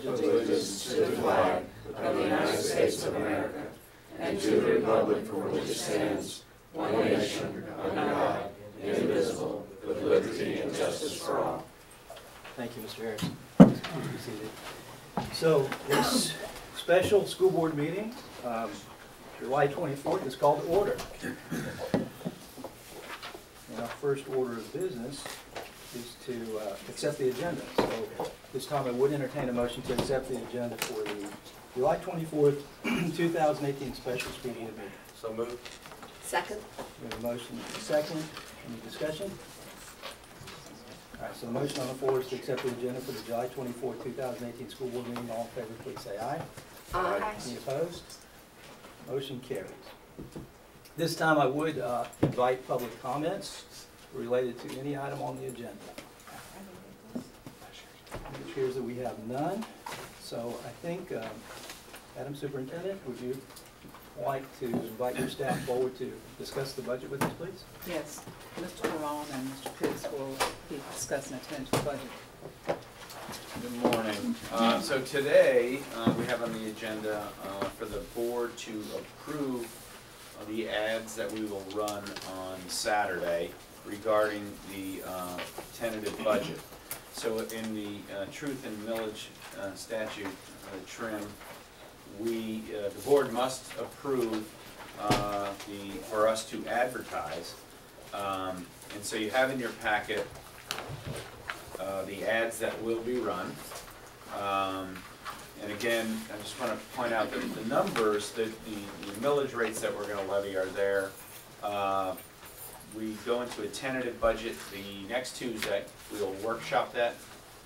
allegiance to the flag of the United States of America and to the republic for which it stands, one nation, under God, indivisible, with liberty and justice for all. Thank you, Mr. Harris. Please be seated. So this special school board meeting, July 24th, is called to order. And our first order of business is to accept the agenda. So this time I would entertain a motion to accept the agenda for the July 24th, 2018 special school board meeting. So moved. Second. We have a motion and a second. Any discussion? All right, so the motion on the floor is to accept the agenda for the July 24th, 2018 school board meeting. All in favor, please say aye. Aye. Any opposed? Motion carries. This time I would invite public comments related to any item on the agenda. It appears that we have none. So I think, Madam Superintendent, would you like to invite your staff forward to discuss the budget with us, please? Yes, Mr. Perron and Mr. Pitts will be discussing a tentative budget. Good morning. So today we have on the agenda for the board to approve the ads that we will run on Saturday regarding the tentative budget. So in the truth and millage statute, trim, the board must approve for us to advertise. And so you have in your packet the ads that will be run. And again, I just want to point out that the numbers, the millage rates that we're going to levy are there. We go into a tentative budget the next Tuesday. We'll workshop that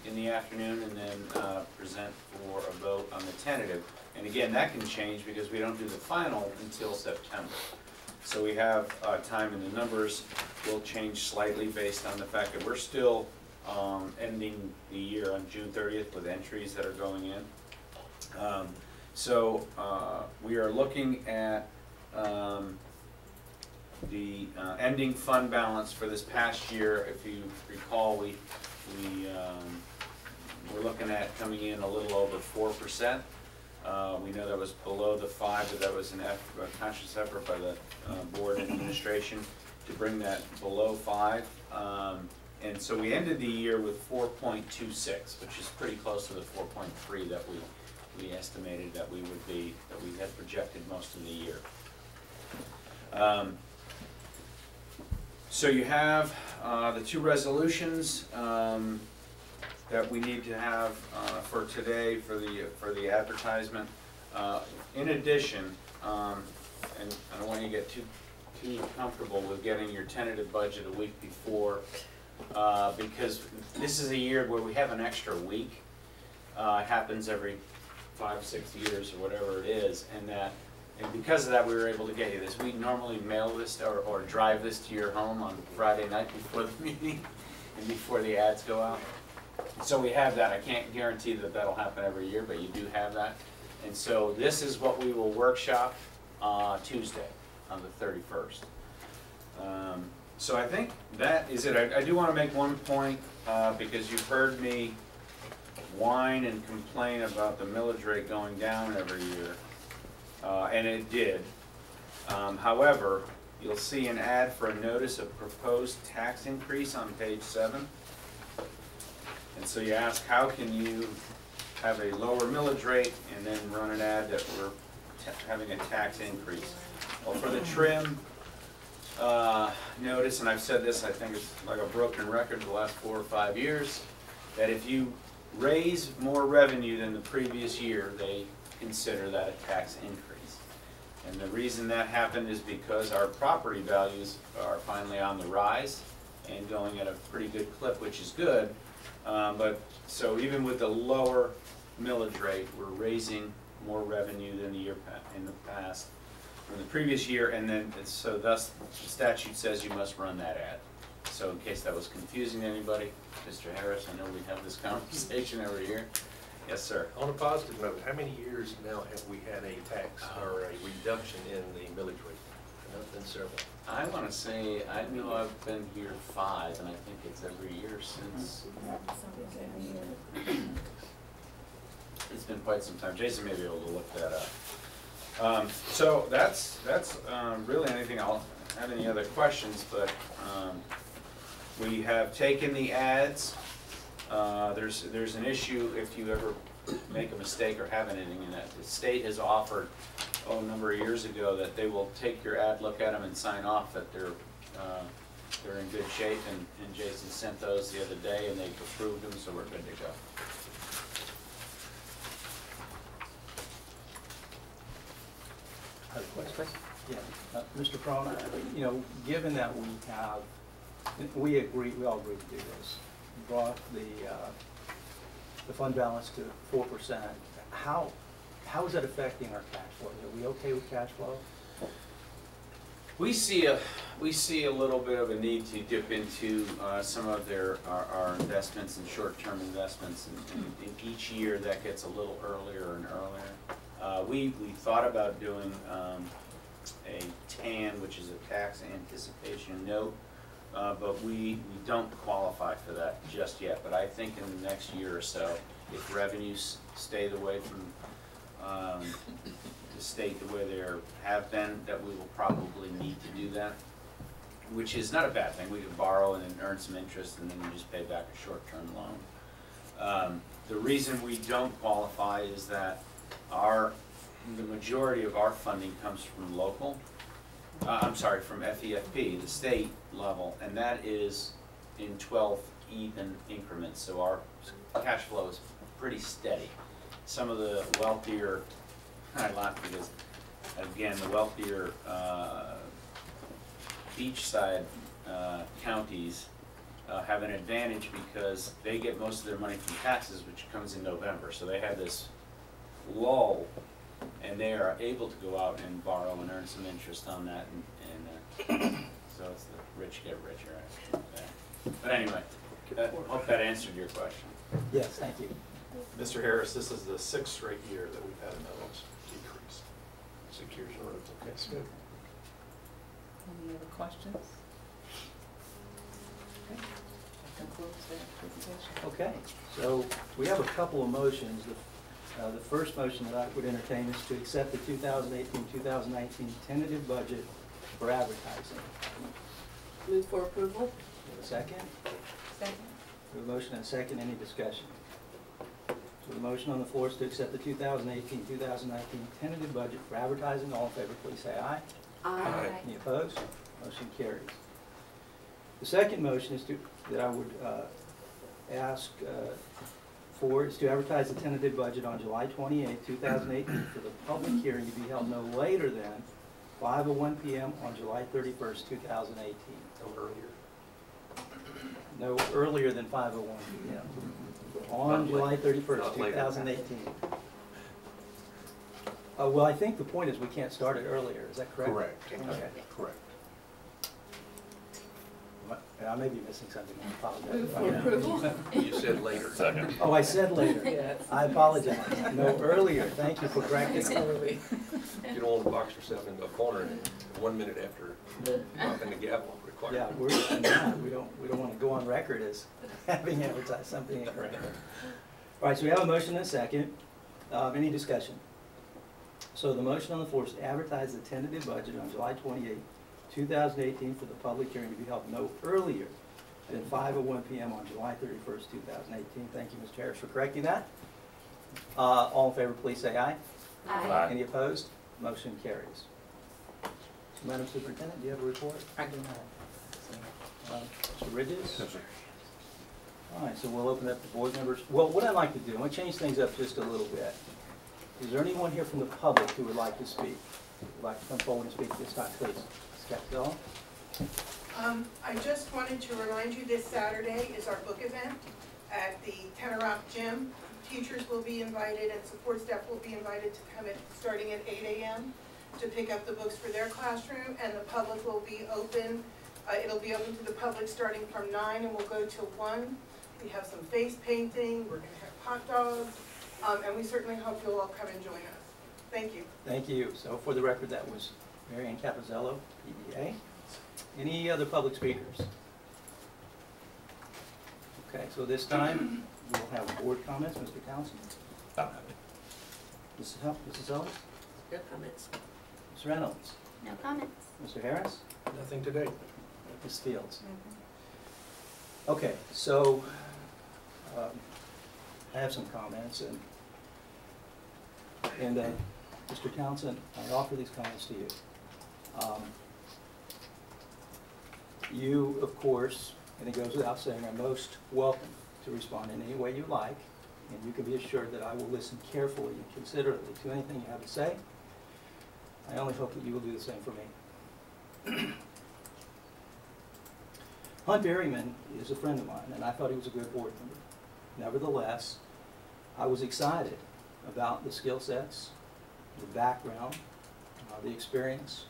in the afternoon and then present for a vote on the tentative. And again, that can change because we don't do the final until September. So we have time, and the numbers will change slightly based on the fact that we're still ending the year on June 30th with entries that are going in. So we are looking at the ending fund balance for this past year. If you recall, we're looking at coming in a little over 4%. We know that was below the 5%, but that was a conscious effort by the board and administration to bring that below 5%. And so we ended the year with 4.26, which is pretty close to the 4.3 that we estimated that we would be, that we had projected most of the year. So you have the two resolutions that we need to have for today for the advertisement. In addition, and I don't want you to get too comfortable with getting your tentative budget a week before, because this is a year where we have an extra week. It happens every 5-6 years or whatever it is, and because of that we were able to get you this. We normally mail this or drive this to your home on Friday night before the meeting and before the ads go out. So we have that. I can't guarantee that that'll happen every year, but you do have that. And so this is what we will workshop Tuesday on the 31st. So I think that is it. I do want to make one point because you've heard me whine and complain about the millage rate going down every year, and it did. However, you'll see an ad for a notice of proposed tax increase on page 7. And so you ask, how can you have a lower millage rate and then run an ad that we're having a tax increase? Well, for the trim notice, and I've said this, I think it's like a broken record the last 4 or 5 years, that if you raise more revenue than the previous year, they consider that a tax increase. And the reason that happened is because our property values are finally on the rise and going at a pretty good clip, which is good. But so even with the lower millage rate, we're raising more revenue than the year in the past, from the previous year, and then so thus the statute says you must run that ad. So in case that was confusing to anybody, Mr. Harris, I know we have this conversation every year. Yes, sir. On a positive note, how many years now have we had a tax or a reduction in the millage rate? Been several. I want to say, I know I've been here 5, and I think it's every year since. It's been quite some time. Jason may be able to look that up. So that's really anything. I'll have any other questions, but we have taken the ads. There's an issue if you ever make a mistake or have anything in it. The state has offered, a number of years ago, that they will take your ad, look at them, and sign off that they're in good shape. And Jason sent those the other day, and they've approved them, so we're good to go. I have a question. Yeah, Mr. Crone, you know, given that we all agree to do this, brought the fund balance to 4%, how is that affecting our cash flow? Are we okay with cash flow? We see a little bit of a need to dip into some of our investments and short-term investments, and each year that gets a little earlier and earlier. We thought about doing a TAN, which is a tax anticipation note, but we don't qualify for that just yet. But I think in the next year or so, if revenues stay the way from the state the way they have been, that we will probably need to do that, which is not a bad thing. We could borrow and then earn some interest, and then we just pay back a short-term loan. The reason we don't qualify is that the majority of our funding comes from local. From FEFP, the state level, and that is in 12 even increments. So our cash flow is pretty steady. Some of the wealthier, I laugh because, again, the wealthier beachside counties have an advantage because they get most of their money from taxes, which comes in November. So they have this lull, and they are able to go out and borrow and earn some interest on that, and so it's the rich get richer. I think that. But anyway, I hope that answered your question. Yes, thank you. Mr. Harris, this is the 6th straight year that we've had a millage decrease. 6 years in a row. Okay, that's good. Any other questions? Okay, that concludes the presentation. Okay, so we have a couple of motions. The first motion that I would entertain is to accept the 2018-2019 tentative budget for advertising. Move for approval? Do we have a second? Second. We have a motion and a second. Any discussion? So the motion on the floor is to accept the 2018-2019 tentative budget for advertising. All in favor, please say aye. Aye. Any opposed? Motion carries. The second motion is that I would ask for is to advertise the tentative budget on July 28, 2018 for the public hearing to be held no later than 5:01 p.m. on July 31st, 2018. No earlier. No earlier than 5:01 p.m. on July 31st, 2018. Well, I think the point is we can't start it earlier. Is that correct? Correct. Okay. Correct. I may be missing something. I Move for apologize. approval? You said later. Second. Oh, I said later. Yes. I apologize. No earlier. Thank you for correcting It's me. early. You don't want to box yourself into a corner 1 minute after dropping the gavel required. Yeah, we don't want to go on record as having advertised something incorrect. All right, so we have a motion and a second. Any discussion? So the motion on the floor is to advertise the tentative budget on July 28, 2018 for the public hearing to be held no earlier than 5:01 p.m. on July 31st, 2018. Thank you, Mr. Harris, for correcting that. All in favor, please say aye. Aye. Any opposed? Motion carries. Madam Superintendent, do you have a report? I do not. Mr. Ridges? Yes, sir. All right, so we'll open up the board members. Well, what I'd like to do, I'm going to change things up just a little bit. Is there anyone here from the public who would like to speak? Would like to come forward and speak this time, please? Ms. Capizella? I just wanted to remind you this Saturday is our book event at the Tenor Rock Gym. Teachers will be invited and support staff will be invited to come in starting at 8 a.m. to pick up the books for their classroom, and the public will be open. It'll be open to the public starting from 9 and we'll go till 1. We have some face painting, we're going to have hot dogs, and we certainly hope you'll all come and join us. Thank you. Thank you. So for the record, that was Mary Ann Capizzello, PBA. Any other public speakers? Okay, so this time we'll have board comments. Mr. Townsend? Mrs. Owens? No comments. Ms. Reynolds? No comments. Mr. Harris? Nothing today. Ms. Fields? Okay, so I have some comments, and Mr. Townsend, I offer these comments to you. You, of course, and it goes without saying, are most welcome to respond in any way you like, and you can be assured that I will listen carefully and considerately to anything you have to say. I only hope that you will do the same for me. Hunt Berryman is a friend of mine, and I thought he was a good board member. Nevertheless, I was excited about the skill sets, the background, the experience,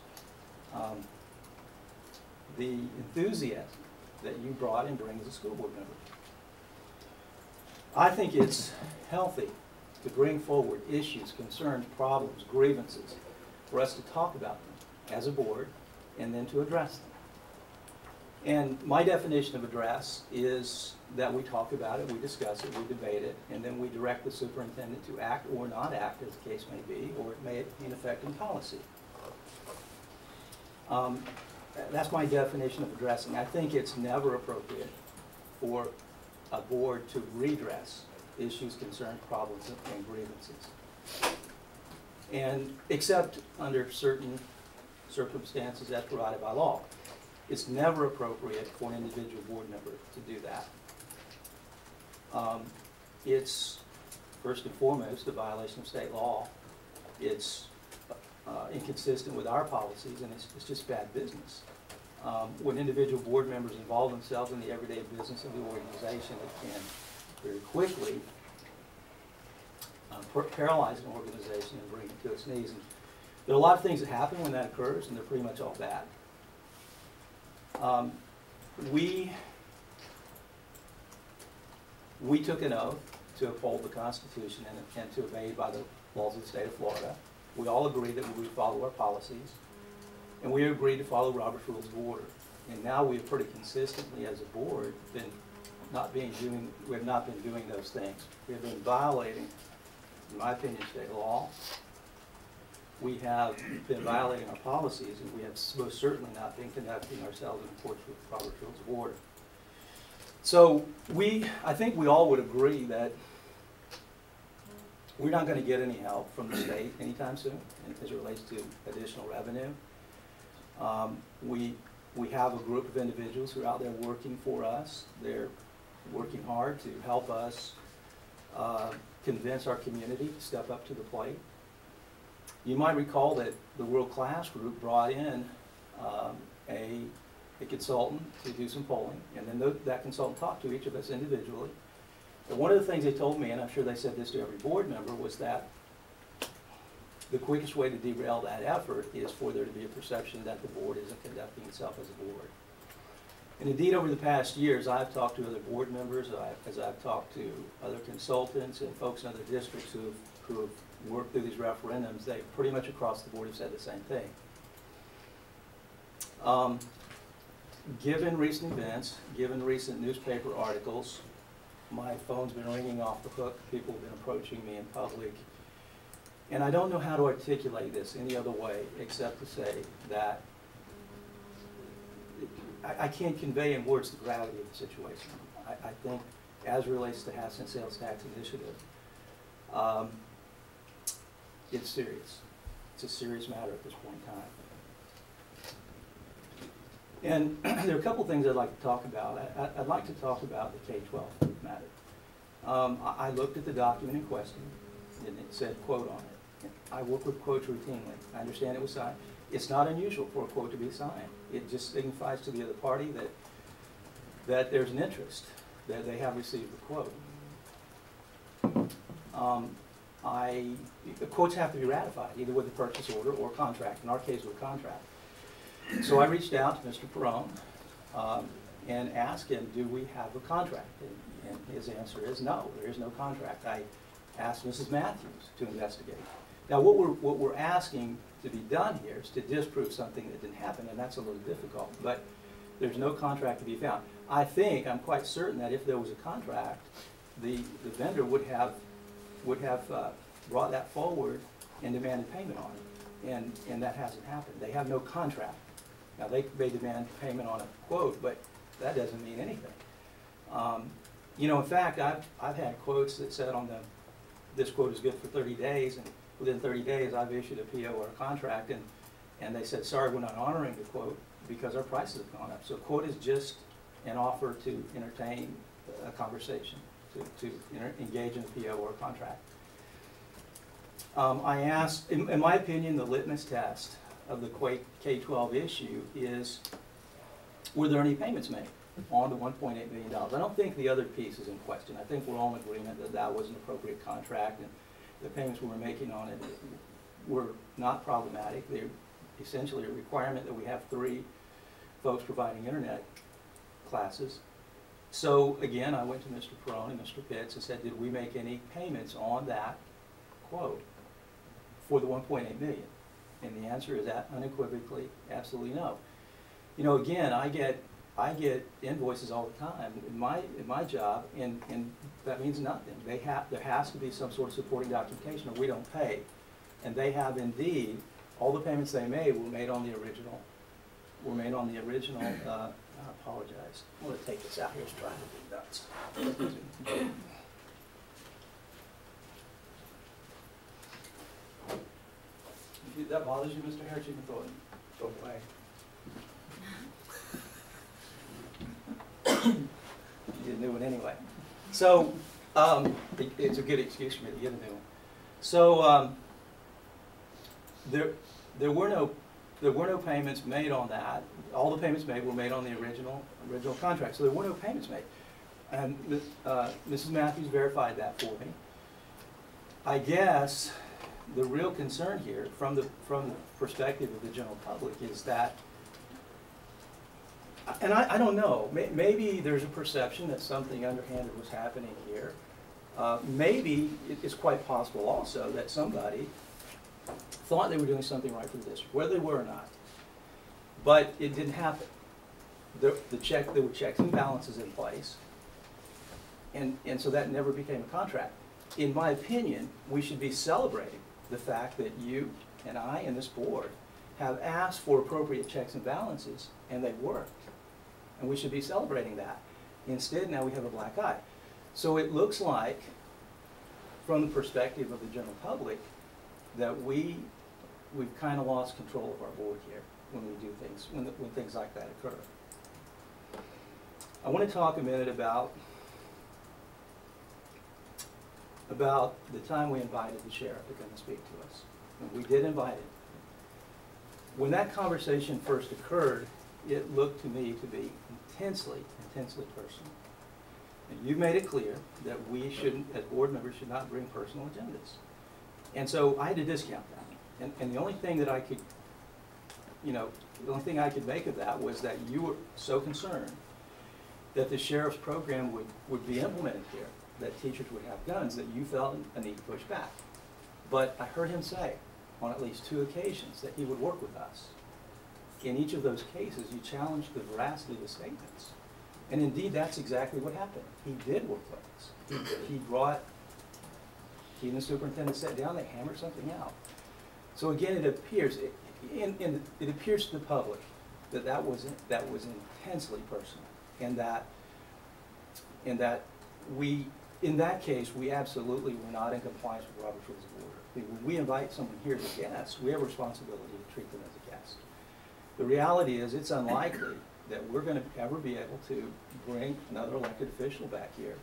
the enthusiasm that you brought and bring as a school board member. I think it's healthy to bring forward issues, concerns, problems, grievances, for us to talk about them as a board and then to address them. And my definition of address is that we talk about it, we discuss it, we debate it, and then we direct the superintendent to act or not act, as the case may be, or it may be in effect in policy. That's my definition of addressing. I think it's never appropriate for a board to redress issues, concerns, problems, and grievances. And except under certain circumstances as provided by law. It's never appropriate for an individual board member to do that. It's, first and foremost, a violation of state law. It's inconsistent with our policies, and it's just bad business. When individual board members involve themselves in the everyday business of the organization, it can very quickly paralyze an organization and bring it to its knees. And there are a lot of things that happen when that occurs, and they're pretty much all bad. We took an oath to uphold the Constitution and to obey by the laws of the state of Florida. We all agreed that we would follow our policies, and we agreed to follow Robert's Rules of Order. And now we have pretty consistently, as a board, we have not been doing those things. We have been violating, in my opinion, state law. We have been violating our policies, and we have most certainly not been conducting ourselves in accordance with Robert's Rules of Order. So I think we all would agree that we're not going to get any help from the state anytime soon as it relates to additional revenue. We have a group of individuals who are out there working for us. They're working hard to help us convince our community to step up to the plate. You might recall that the World Class Group brought in a consultant to do some polling, and then that consultant talked to each of us individually. And one of the things they told me, and I'm sure they said this to every board member, was that the quickest way to derail that effort is for there to be a perception that the board isn't conducting itself as a board. And indeed, over the past years, I've talked to other board members, as I've talked to other consultants and folks in other districts who have worked through these referendums. They pretty much across the board have said the same thing. Given recent events, given recent newspaper articles, my phone's been ringing off the hook. People have been approaching me in public. And I don't know how to articulate this any other way except to say that I can't convey in words the gravity of the situation. I think, as relates to House and Sales Tax Initiative, it's serious. It's a serious matter at this point in time. And there are a couple things I'd like to talk about. I'd like to talk about the K-12 matter. I looked at the document in question, and it said quote on it. I work with quotes routinely. I understand it was signed. It's not unusual for a quote to be signed. It just signifies to the other party that there's an interest, that they have received the quote. The quotes have to be ratified, either with a purchase order or contract. In our case, with a contract. So I reached out to Mr. Perrone and asked him, do we have a contract? And his answer is no, there is no contract. I asked Mrs. Matthews to investigate. Now what we're asking to be done here is to disprove something that didn't happen, and that's a little difficult, but there's no contract to be found. I'm quite certain that if there was a contract, the vendor would have brought that forward and demanded payment on it, and that hasn't happened. They have no contract. Now, they may demand payment on a quote, but that doesn't mean anything. You know, in fact, I've had quotes that said on the, this quote is good for 30 days, and within 30 days, I've issued a PO or a contract, and they said, sorry, we're not honoring the quote because our prices have gone up. So a quote is just an offer to entertain a conversation, to engage in a PO or a contract. I asked, in my opinion, the litmus test of the K-12 issue is, were there any payments made on the $1.8 million? I don't think the other piece is in question. I think we're all in agreement that that was an appropriate contract, and the payments we were making on it were not problematic. They're essentially a requirement that we have 3 folks providing internet classes. So again, I went to Mr. Perrone and Mr. Pitts and said, did we make any payments on that quote for the $1.8 million? And the answer is that unequivocally, absolutely no. You know, again, I get invoices all the time in my job, and that means nothing. There has to be some sort of supporting documentation, or we don't pay. And they have indeed, all the payments they made were made on the original. I apologize. I'm going to take this out here. It's driving me nuts. If that bothers you, Mr. Harris, you can throw it away. You get a new one anyway. So it's a good excuse for me to get a new one. So there were no payments made on that. All the payments made were made on the original contract. So there were no payments made. And Mrs. Matthews verified that for me. I guess the real concern here, from the perspective of the general public, is that, and I don't know, maybe there's a perception that something underhanded was happening here. Maybe it's quite possible also that somebody thought they were doing something right for the district, whether they were or not. But it didn't happen. There were checks and balances in place, and so that never became a contract. In my opinion, we should be celebrating the fact that you and I and this board have asked for appropriate checks and balances, and they've worked. And we should be celebrating that. Instead, now we have a black eye. So it looks like, from the perspective of the general public, that we've kind of lost control of our board here when we do things, when things like that occur. I want to talk a minute about the time we invited the sheriff to come and speak to us. And we did invite him. When that conversation first occurred, it looked to me to be intensely personal. And you've made it clear that we shouldn't, as board members, should not bring personal agendas. And so I had to discount that. And the only thing that I could, the only thing I could make of that was that you were so concerned that the sheriff's program would be implemented here, that teachers would have guns, that you felt a need to push back. But I heard him say on at least 2 occasions that he would work with us. In each of those cases, you challenged the veracity of the statements. And indeed, that's exactly what happened. He did work with us. He and the superintendent sat down, they hammered something out. So again, it appears to the public that was intensely personal, and that we, in that case, we absolutely were not in compliance with Robert's Rules of Order. When we invite someone here as a guest, we have a responsibility to treat them as a guest. The reality is, it's unlikely that we're going to ever be able to bring another elected official back here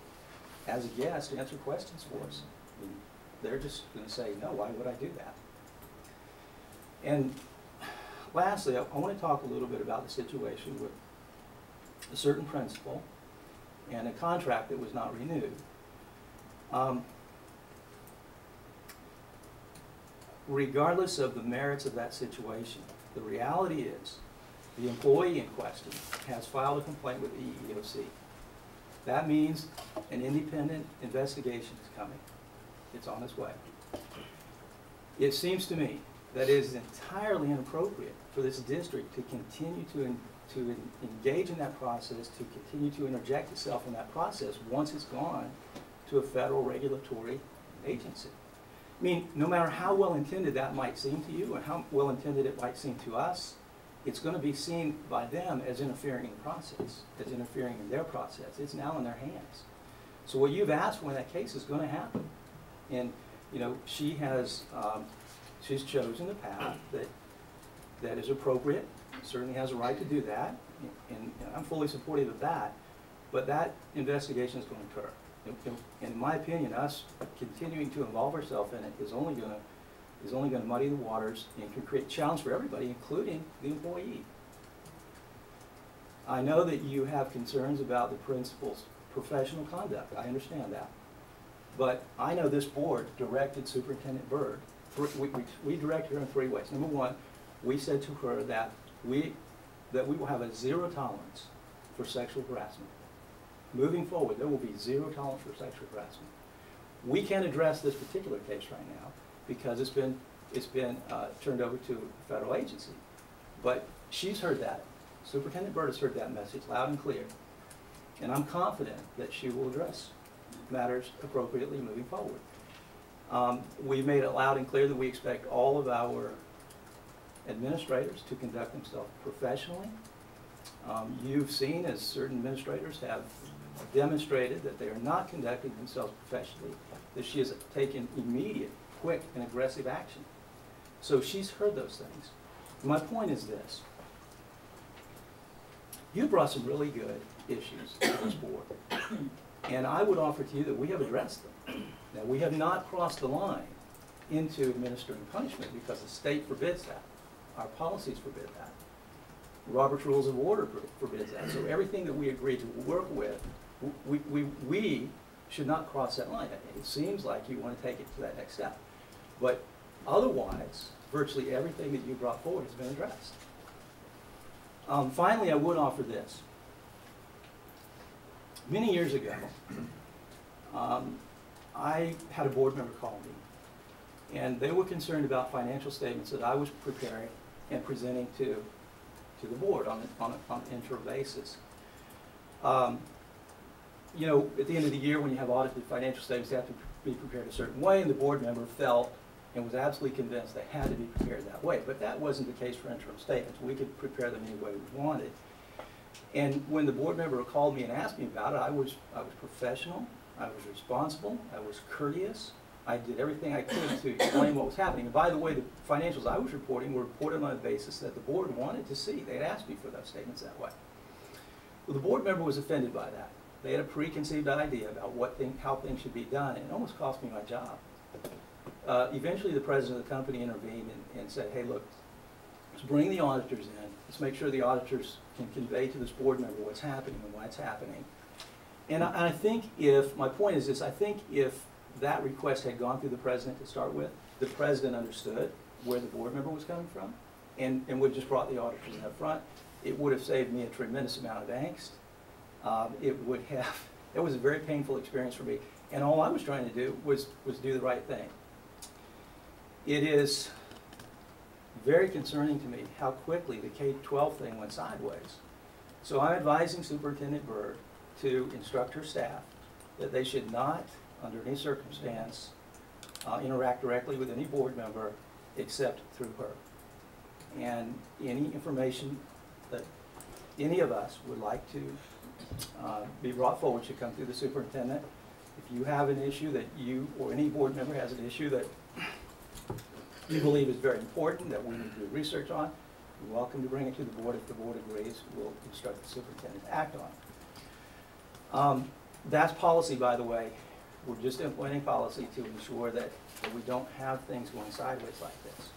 as a guest to answer questions for us. I mean, they're just going to say, no, why would I do that? And lastly, I want to talk a little bit about the situation with a certain principal and a contract that was not renewed. Regardless of the merits of that situation, the reality is the employee in question has filed a complaint with the EEOC. That means an independent investigation is coming. It's on its way. It seems to me that it is entirely inappropriate for this district to continue to engage in that process, to continue to interject itself in that process once it's gone to a federal regulatory agency. I mean, no matter how well-intended that might seem to you, or how well-intended it might seem to us, it's going to be seen by them as interfering in the process, as interfering in their process. It's now in their hands. So what you've asked for in that case is going to happen. And, you know, she has, she's chosen a path that is appropriate, certainly has a right to do that, and I'm fully supportive of that, but that investigation is going to occur. In my opinion, us continuing to involve ourselves in it is only going to muddy the waters and can create challenge for everybody, including the employee. I know that you have concerns about the principal's professional conduct. I understand that. But I know this board directed Superintendent Byrd. We directed her in 3 ways. Number one, we said to her that we will have a zero tolerance for sexual harassment. Moving forward, there will be zero tolerance for sexual harassment. We can't address this particular case right now because it's been turned over to a federal agency. But she's heard that. Superintendent Byrd has heard that message loud and clear. And I'm confident that she will address matters appropriately moving forward. We've made it loud and clear that we expect all of our administrators to conduct themselves professionally. You've seen, as certain administrators have demonstrated, that they are not conducting themselves professionally, that she has taken immediate, quick, and aggressive action. So she's heard those things. My point is this. You brought some really good issues to this board, and I would offer to you that we have addressed them. Now, we have not crossed the line into administering punishment because the state forbids that. Our policies forbid that. Robert's Rules of Order forbids that. So everything that we agree to work with, we should not cross that line. It seems like you want to take it to that next step. But otherwise, virtually everything that you brought forward has been addressed. Finally, I would offer this. Many years ago, I had a board member call me, and they were concerned about financial statements that I was preparing and presenting to the board on an interim basis. You know, at the end of the year, when you have audited financial statements, they have to be prepared a certain way, and the board member felt and was absolutely convinced they had to be prepared that way. But that wasn't the case for interim statements. We could prepare them any way we wanted. And when the board member called me and asked me about it, I was professional, I was responsible, I was courteous. I did everything I could to explain what was happening. And by the way, the financials I was reporting were reported on a basis that the board wanted to see. They had asked me for those statements that way. Well, the board member was offended by that. They had a preconceived idea about how things should be done, and it almost cost me my job. Eventually, the president of the company intervened and said, hey, look, let's bring the auditors in. Let's make sure the auditors can convey to this board member what's happening and why it's happening. And I think my point is this, I think if that request had gone through the president to start with, the president understood where the board member was coming from and would have just brought the auditors in up front. It would have saved me a tremendous amount of angst. It was a very painful experience for me. And all I was trying to do was do the right thing. It is very concerning to me how quickly the K-12 thing went sideways. So I'm advising Superintendent Byrd to instruct her staff that they should not, under any circumstance, interact directly with any board member except through her. And any information that any of us would like to be brought forward should come through the superintendent. If you have an issue that you or any board member has an issue that you believe is very important that we need to do research on, you're welcome to bring it to the board. If the board agrees, we'll instruct the superintendent to act on it. That's policy, by the way. We're just implementing policy to ensure that we don't have things going sideways like this.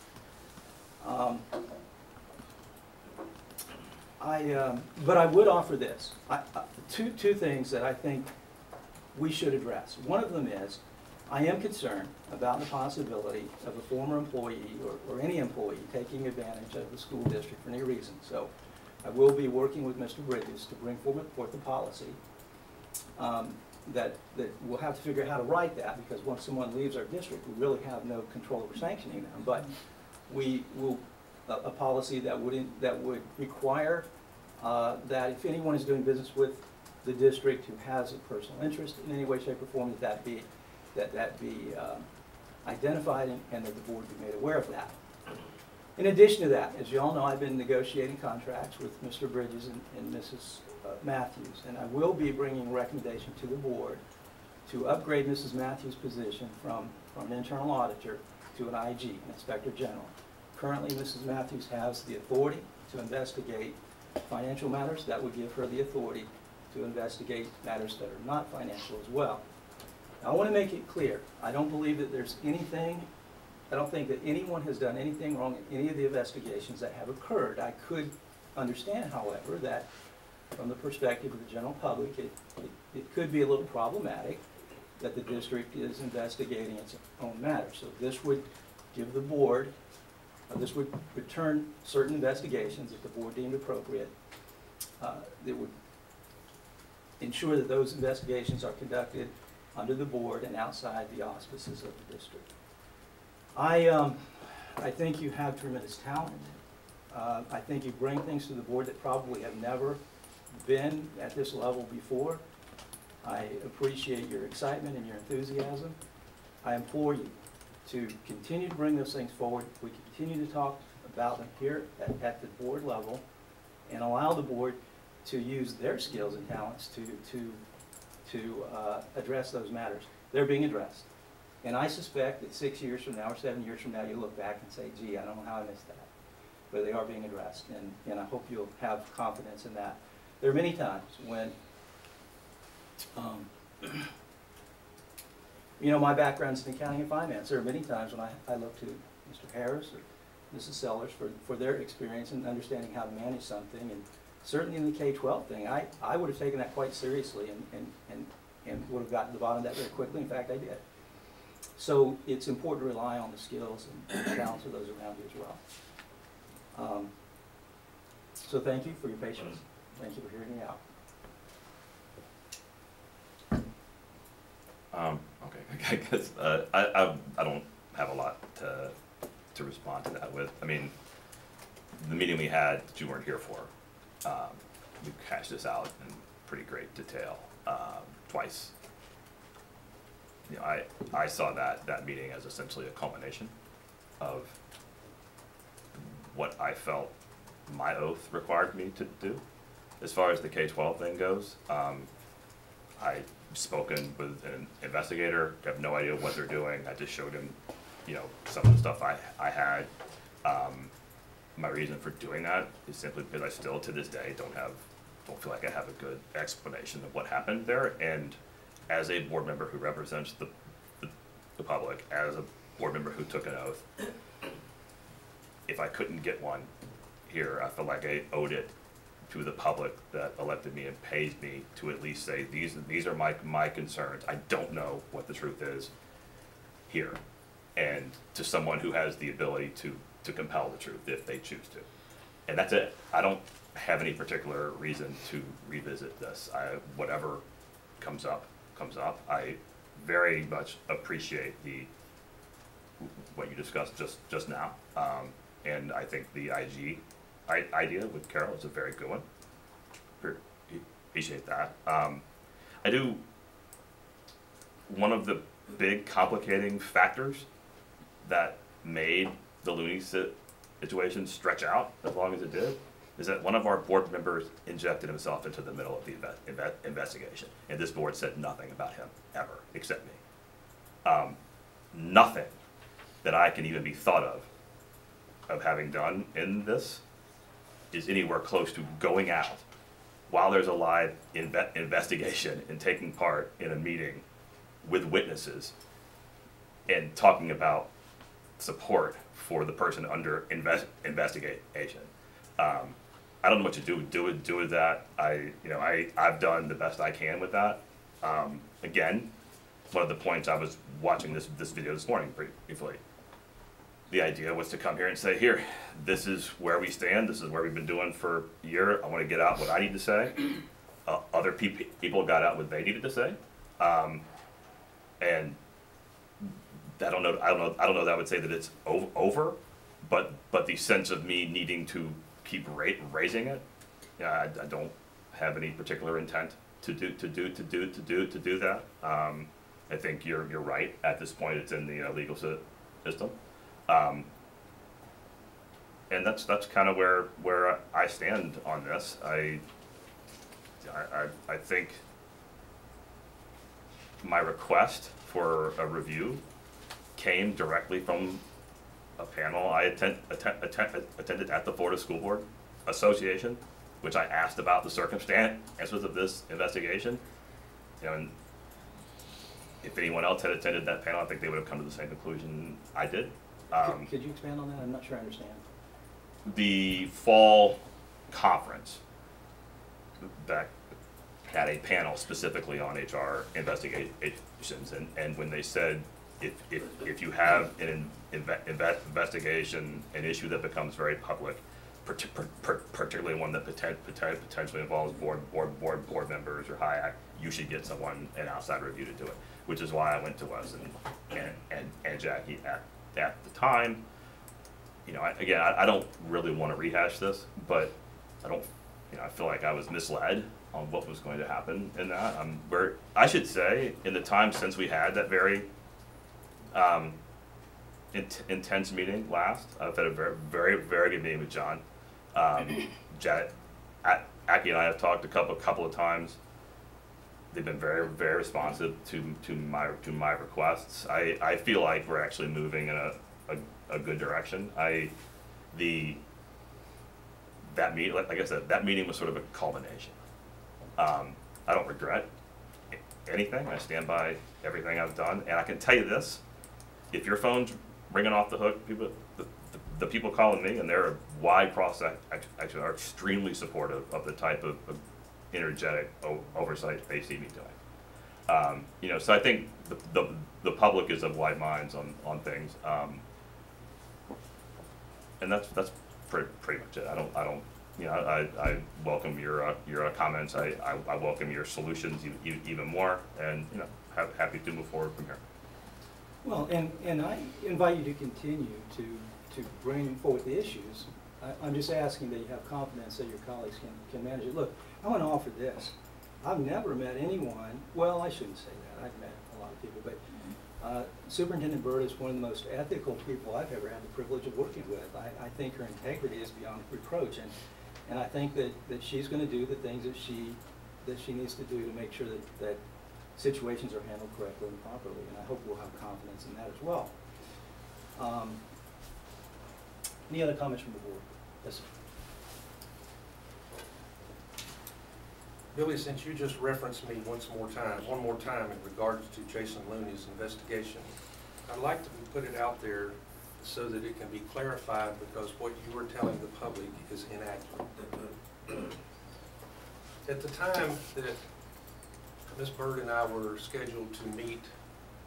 But I would offer this. Two things that I think we should address. One of them is, I am concerned about the possibility of a former employee or any employee taking advantage of the school district for any reason. So I will be working with Mr. Bridges to bring forth the policy that we'll have to figure out how to write that, because once someone leaves our district, we really have no control over sanctioning them. But we will a policy that would require that if anyone is doing business with the district who has a personal interest in any way, shape, or form, that be identified and that the board be made aware of that. In addition to that, as you all know, I've been negotiating contracts with Mr. Bridges and Mrs. Matthews, and I will be bringing a recommendation to the board to upgrade Mrs. Matthews' position from an internal auditor to an IG, an inspector general. Currently, Mrs. Matthews has the authority to investigate financial matters. That would give her the authority to investigate matters that are not financial as well. Now, I want to make it clear, I don't believe that there's anything, I don't think that anyone has done anything wrong in any of the investigations that have occurred. I could understand, however, that from the perspective of the general public, it could be a little problematic that the district is investigating its own matters. So this would give the board, this would return certain investigations if the board deemed appropriate. That would ensure that those investigations are conducted under the board and outside the auspices of the district. I think you have tremendous talent. I think you bring things to the board that probably have never been at this level before. I appreciate your excitement and your enthusiasm. I implore you to continue to bring those things forward. We continue to talk about them here at the board level and allow the board to use their skills and talents to address those matters. They're being addressed. And I suspect that 6 years from now or 7 years from now, you look back and say, gee, I don't know how I missed that. But they are being addressed, and I hope you'll have confidence in that. There are many times when, you know, my background's in accounting and finance. There are many times when I look to Mr. Harris or Mrs. Sellers for their experience in understanding how to manage something. And certainly in the K-12 thing, I would have taken that quite seriously and would have gotten to the bottom of that very quickly. In fact, I did. So it's important to rely on the skills and the talents of those around you as well. So thank you for your patience. Thank you for hearing me out. Okay, I guess I don't have a lot to respond to that with. I mean, the meeting we had that you weren't here for, we hashed this out in pretty great detail twice. You know, I saw that meeting as essentially a culmination of what I felt my oath required me to do. As far as the K-12 thing goes, I've spoken with an investigator. I have no idea what they're doing. I just showed him, you know, some of the stuff I had. My reason for doing that is simply because I still, to this day, don't feel like I have a good explanation of what happened there. And as a board member who represents the public, as a board member who took an oath, if I couldn't get one here, I felt like I owed it to the public that elected me and pays me to at least say, these are my concerns. I don't know what the truth is here. And to someone who has the ability to compel the truth if they choose to. And that's it. I don't have any particular reason to revisit this. Whatever comes up, comes up. I very much appreciate what you discussed just now. And I think the IG idea with Carol is a very good one. Appreciate that. I do, one of the big complicating factors that made the Looney situation stretch out as long as it did is that one of our board members injected himself into the middle of the investigation, and this board said nothing about him ever except me. Nothing that I can even be thought of having done in this is anywhere close to going out while there's a live investigation and taking part in a meeting with witnesses and talking about support for the person under investigation. I don't know what to do with that. I've done the best I can with that. Again, one of the points I was watching this video this morning briefly. The idea was to come here and say, here, this is where we stand. This is where we've been doing for a year. I want to get out what I need to say. Other people got out what they needed to say, and I don't know that I would say that it's over, but the sense of me needing to keep raising it, I don't have any particular intent to do that. I think you're right. At this point, it's in the legal system. And that's kind of where I stand on this. I think my request for a review came directly from a panel I attended at the Florida School Board Association, which I asked about the circumstances of this investigation. You know, and if anyone else had attended that panel, I think they would have come to the same conclusion I did. Could you expand on that? I'm not sure I understand. The fall conference that had a panel specifically on HR investigations, and when they said if you have an investigation, an issue that becomes very public, particularly one that potentially involves board members or HIAC, you should get an outside review to do it. Which is why I went to Wes and Jackie at the time. You know, I don't really want to rehash this, but I feel like I was misled on what was going to happen in that. I should say, in the time since we had that very intense meeting last, I've had a very good meeting with John. Aki and I have talked a couple of times. They've been very responsive to my requests. I feel like we're actually moving in a good direction. That meeting, like I said, that meeting was sort of a culmination. I don't regret anything. I stand by everything I've done, and I can tell you this: if your phone's ringing off the hook, the people calling me, and they're a wide cross section, are extremely supportive of the type of energetic oversight they see me doing. You know, so I think the public is of wide minds on things, and that's pretty much it. I don't. You know, I welcome your comments. I welcome your solutions even more, and you know, happy to move forward from here. Well, and I invite you to continue to bring forward the issues. I'm just asking that you have confidence that your colleagues can manage it. Look, I want to offer this. I've never met anyone, well, I shouldn't say that. I've met a lot of people, but Superintendent Byrd is one of the most ethical people I've ever had the privilege of working with. I think her integrity is beyond reproach, and I think that she's going to do the things that she needs to do to make sure that situations are handled correctly and properly, and I hope we'll have confidence in that as well. Any other comments from the board? Yes, sir. Billy, since you just referenced me one more time in regards to Jason Looney's investigation, I'd like to put it out there so that it can be clarified, because what you were telling the public is inaccurate. At the time that Ms. Byrd and I were scheduled to meet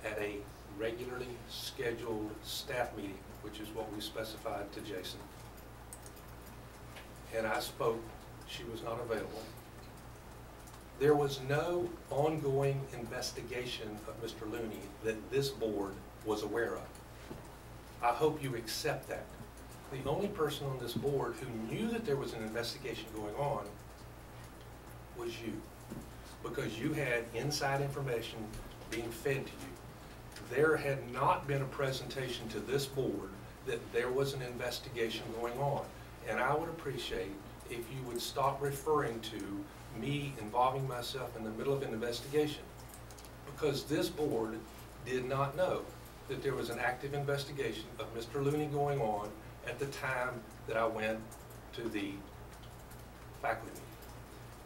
at a regularly scheduled staff meeting, which is what we specified to Jason, and I spoke, she was not available. There was no ongoing investigation of Mr. Looney that this board was aware of. I hope you accept that. The only person on this board who knew that there was an investigation going on was you, because you had inside information being fed to you. There had not been a presentation to this board that there was an investigation going on. And I would appreciate if you would stop referring to me involving myself in the middle of an investigation, because this board did not know that there was an active investigation of Mr. Looney going on at the time that I went to the faculty meeting.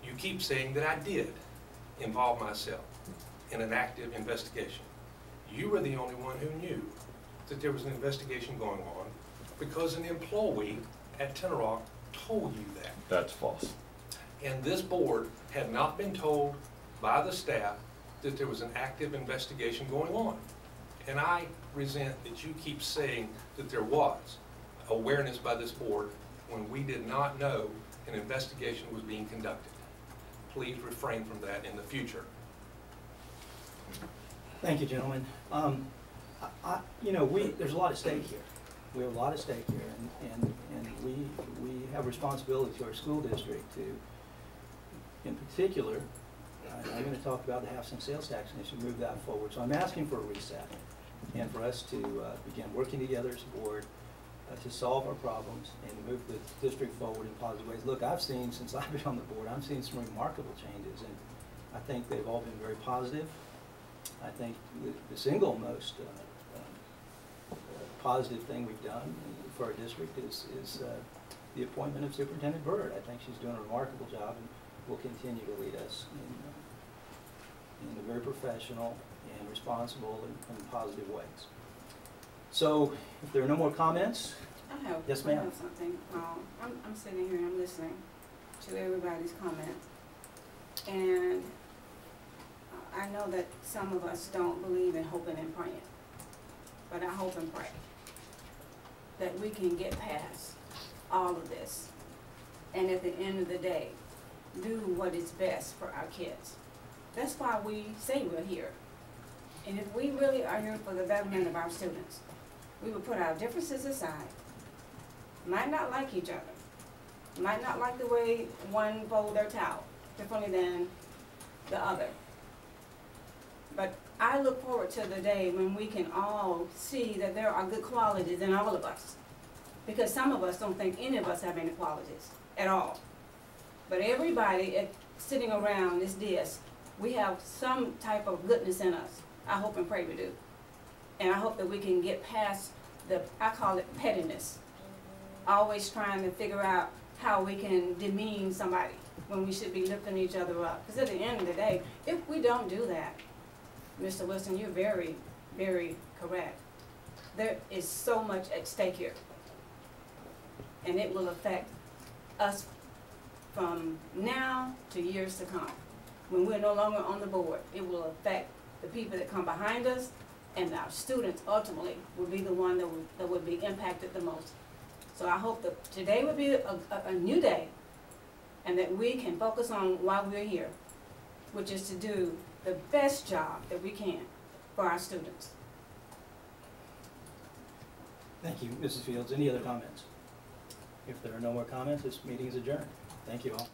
You keep saying that I did involve myself in an active investigation. You were the only one who knew that there was an investigation going on because an employee at Tenoroc told you that. That's false. And this board had not been told by the staff that there was an active investigation going on. And I resent that you keep saying that there was awareness by this board when we did not know an investigation was being conducted. Please refrain from that in the future. Thank you, gentlemen. You know, there's a lot at stake here. We have a lot at stake here, and we have responsibility to our school district to, in particular, I'm gonna talk about the half-cent sales tax initiative, move that forward. So I'm asking for a reset and for us to begin working together as a board to solve our problems and move the district forward in positive ways. Look, I've seen, since I've been on the board, I've seen some remarkable changes, and I think they've all been very positive. I think the single most positive thing we've done for our district is the appointment of Superintendent Byrd. I think she's doing a remarkable job and will continue to lead us in a very professional and responsible and positive ways. So, if there are no more comments, I have, Yes, I ma'am. have something. I'm sitting here and I'm listening to everybody's comments. And I know that some of us don't believe in hoping and praying. But I hope and pray that we can get past all of this. And at the end of the day, do what is best for our kids. That's why we say we're here. And if we really are here for the betterment of our students, we would put our differences aside, might not like each other, might not like the way one fold their towel differently than the other. But I look forward to the day when we can all see that there are good qualities in all of us. Because some of us don't think any of us have any qualities at all. But everybody sitting around this desk, we have some type of goodness in us. I hope and pray we do. And I hope that we can get past I call it pettiness. Always trying to figure out how we can demean somebody when we should be lifting each other up. Because at the end of the day, if we don't do that, Mr. Wilson, you're very, very correct. There is so much at stake here. And it will affect us from now to years to come. When we're no longer on the board, it will affect the people that come behind us, and our students ultimately will be the one that would be impacted the most. So I hope that today will be a new day, and that we can focus on why we're here, which is to do the best job that we can for our students. thank you, Mrs. Fields. Any other comments? If there are no more comments, this meeting is adjourned. Thank you all.